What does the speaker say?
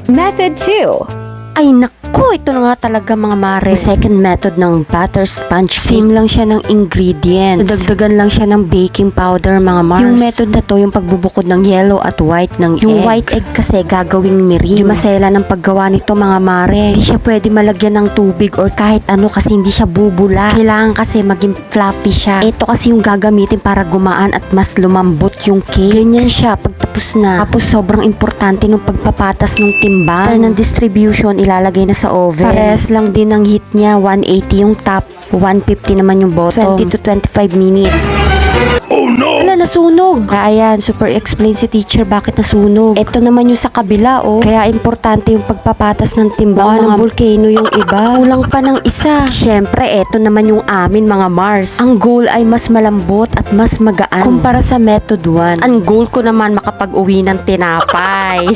Method 2. Ay naku, ito na nga talaga mga mare. Yung second method ng butter sponge cake. Same lang siya ng ingredients. Nadagdagan lang siya ng baking powder mga mars. Yung method na to, yung pagbubukod ng yellow at white ng yung egg. Yung white egg kasi gagawing mirin. Yung masela ng paggawa nito mga mare. Hindi siya pwede malagyan ng tubig or kahit ano kasi hindi siya bubula. Kailangan kasi maging fluffy siya. Ito kasi yung gagamitin para gumaan at mas lumambot yung cake. Ganyan siya pagtapos na. Tapos sobrang importante nung pagpapatas ng timbang. After ng distribution, ilalagay na sa oven. Parehas lang din ang heat niya. 180 yung top, 150 naman yung bottom. 20 to 25 minutes. Oh no! Wala, nasunog. Ayan, super explain si teacher bakit nasunog. Ito naman yung sa kabila, oh. Kaya importante yung pagpapatas ng timbang. Mga volcano yung iba. Kulang pa ng isa. Siyempre, ito naman yung amin mga Mars. Ang goal ay mas malambot at mas magaan. Kumpara sa method 1. Ang goal ko naman makapag-uwi ng tinapay.